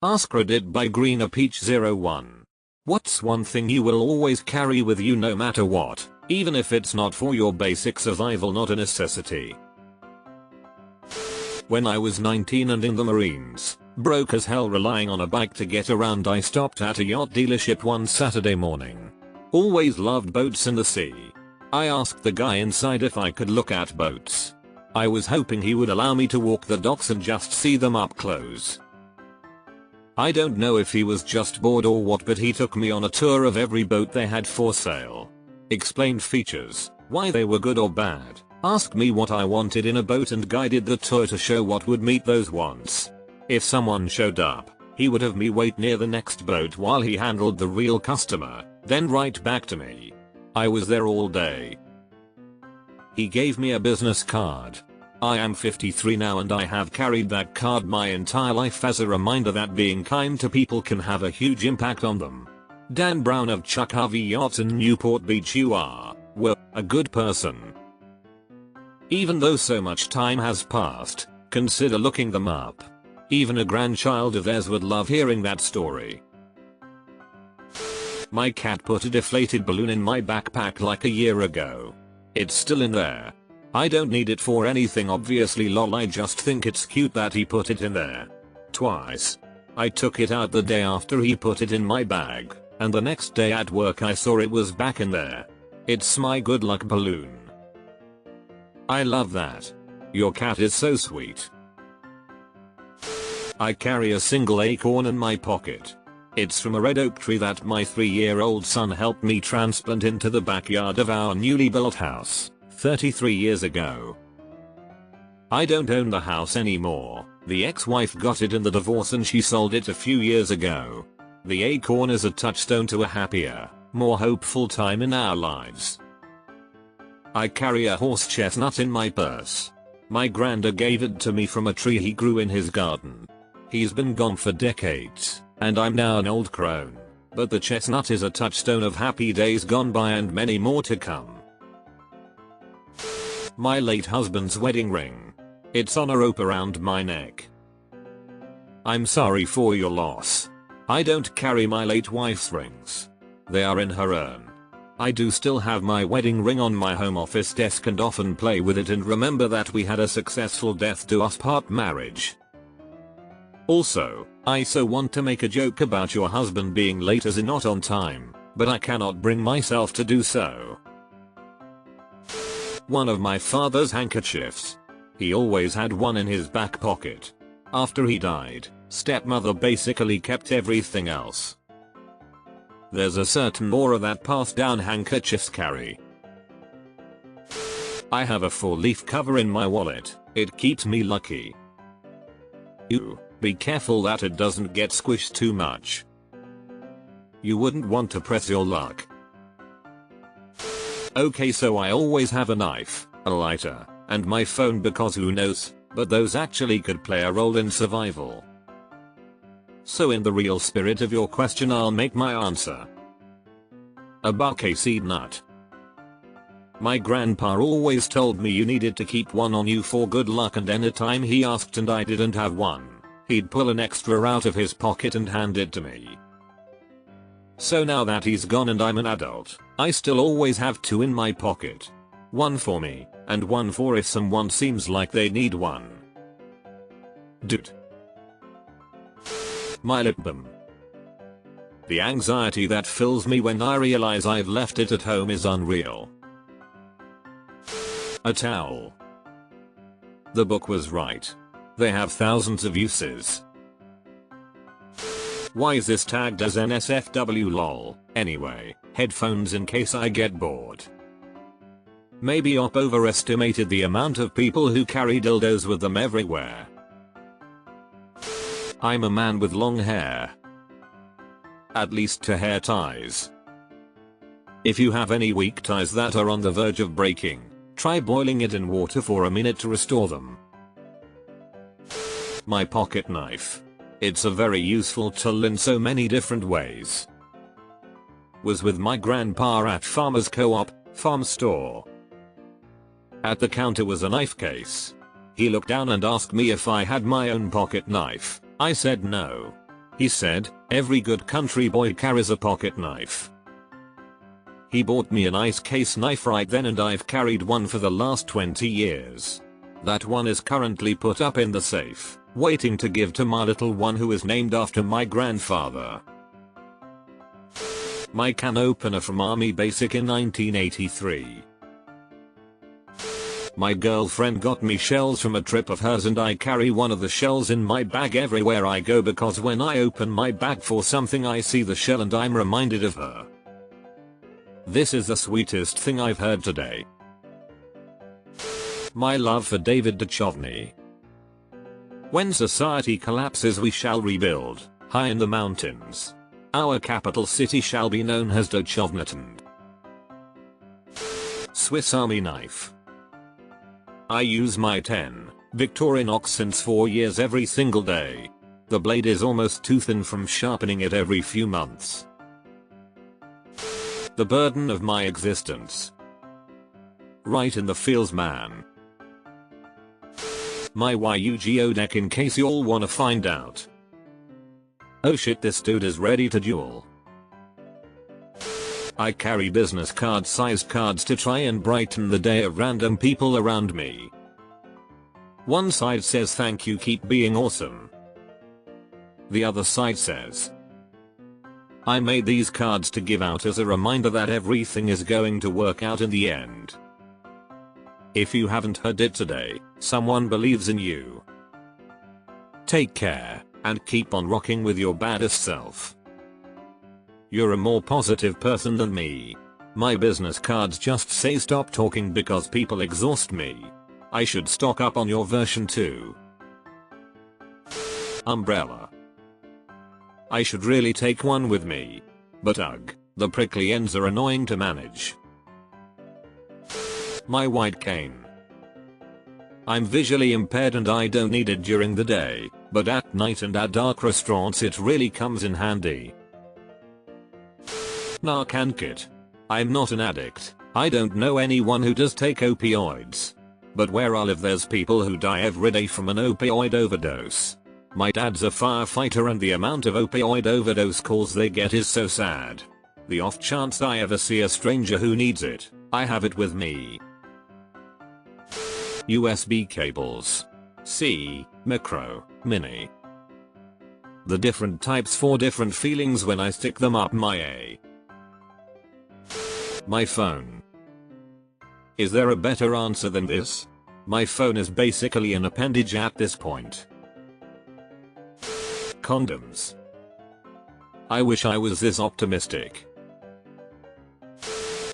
AskReddit by GreenerPeach01. What's one thing you will always carry with you no matter what, even if it's not for your basic survival, not a necessity? When I was 19 and in the Marines, broke as hell relying on a bike to get around, I stopped at a yacht dealership one Saturday morning. Always loved boats and the sea. I asked the guy inside if I could look at boats. I was hoping he would allow me to walk the docks and just see them up close. I don't know if he was just bored or what, but he took me on a tour of every boat they had for sale. Explained features, why they were good or bad, asked me what I wanted in a boat and guided the tour to show what would meet those wants. If someone showed up, he would have me wait near the next boat while he handled the real customer, then right back to me. I was there all day. He gave me a business card. I am 53 now and I have carried that card my entire life as a reminder that being kind to people can have a huge impact on them. Dan Brown of Chuck Harvey Yachts in Newport Beach, were a good person. Even though so much time has passed, consider looking them up. Even a grandchild of theirs would love hearing that story. My cat put a deflated balloon in my backpack like a year ago. It's still in there. I don't need it for anything obviously, lol, I just think it's cute that he put it in there. Twice. I took it out the day after he put it in my bag, and the next day at work I saw it was back in there. It's my good luck balloon. I love that. Your cat is so sweet. I carry a single acorn in my pocket. It's from a red oak tree that my 3-year-old son helped me transplant into the backyard of our newly built house 33 years ago. I don't own the house anymore. The ex-wife got it in the divorce and she sold it a few years ago. The acorn is a touchstone to a happier, more hopeful time in our lives. I carry a horse chestnut in my purse. My granda gave it to me from a tree he grew in his garden. He's been gone for decades, and I'm now an old crone, but the chestnut is a touchstone of happy days gone by and many more to come. My late husband's wedding ring. It's on a rope around my neck. I'm sorry for your loss. I don't carry my late wife's rings. They are in her urn. I do still have my wedding ring on my home office desk and often play with it and remember that we had a successful death do us part marriage. Also, I so want to make a joke about your husband being late as in not on time, but I cannot bring myself to do so. One of my father's handkerchiefs. He always had one in his back pocket. After he died, stepmother basically kept everything else. There's a certain aura that passed down handkerchiefs carry. I have a 4-leaf cover in my wallet. It keeps me lucky. Be careful that it doesn't get squished too much. You wouldn't want to press your luck. Okay, so I always have a knife, a lighter, and my phone because who knows, but those actually could play a role in survival. So in the real spirit of your question, I'll make my answer. A bouquet seed nut. My grandpa always told me you needed to keep one on you for good luck, and anytime he asked and I didn't have one, he'd pull an extra out of his pocket and hand it to me. So now that he's gone and I'm an adult, I still always have 2 in my pocket. One for me, and one for if someone seems like they need one. Dude. My lip balm. The anxiety that fills me when I realize I've left it at home is unreal. A towel. The book was right. They have thousands of uses. Why is this tagged as NSFW lol? Anyway, headphones in case I get bored. Maybe Op overestimated the amount of people who carry dildos with them everywhere. I'm a man with long hair. At least to hair ties. If you have any weak ties that are on the verge of breaking, try boiling it in water for a minute to restore them. My pocket knife. It's a very useful tool in so many different ways. Was with my grandpa at Farmer's Co-op, farm store. At the counter was a knife case. He looked down and asked me if I had my own pocket knife. I said no. He said, every good country boy carries a pocket knife. He bought me an ice case knife right then and I've carried one for the last 20 years. That one is currently put up in the safe, waiting to give to my little one who is named after my grandfather. My can opener from Army Basic in 1983. My girlfriend got me shells from a trip of hers and I carry one of the shells in my bag everywhere I go because when I open my bag for something I see the shell and I'm reminded of her. This is the sweetest thing I've heard today. My love for David Duchovny. When society collapses we shall rebuild, high in the mountains. Our capital city shall be known as Duchovnyland. Swiss Army knife. I use my 10 Victorinox since 4 years every single day. The blade is almost too thin from sharpening it every few months. The burden of my existence. Right in the feels, man. My Yu-Gi-Oh deck in case you all wanna find out. Oh shit, this dude is ready to duel. I carry business card sized cards to try and brighten the day of random people around me. One side says thank you, keep being awesome. The other side says, I made these cards to give out as a reminder that everything is going to work out in the end. If you haven't heard it today, someone believes in you. Take care, and keep on rocking with your baddest self. You're a more positive person than me. My business cards just say stop talking because people exhaust me. I should stock up on your version too. Umbrella. I should really take one with me. But ugh, the prickly ends are annoying to manage. My white cane. I'm visually impaired and I don't need it during the day, but at night and at dark restaurants it really comes in handy. Narcan kit. I'm not an addict. I don't know anyone who does take opioids. But where I live there's people who die every day from an opioid overdose. My dad's a firefighter and the amount of opioid overdose calls they get is so sad. The off chance I ever see a stranger who needs it, I have it with me. USB cables. C, micro, mini. The different types for different feelings when I stick them up my A. My phone. Is there a better answer than this? My phone is basically an appendage at this point. Condoms. I wish I was this optimistic.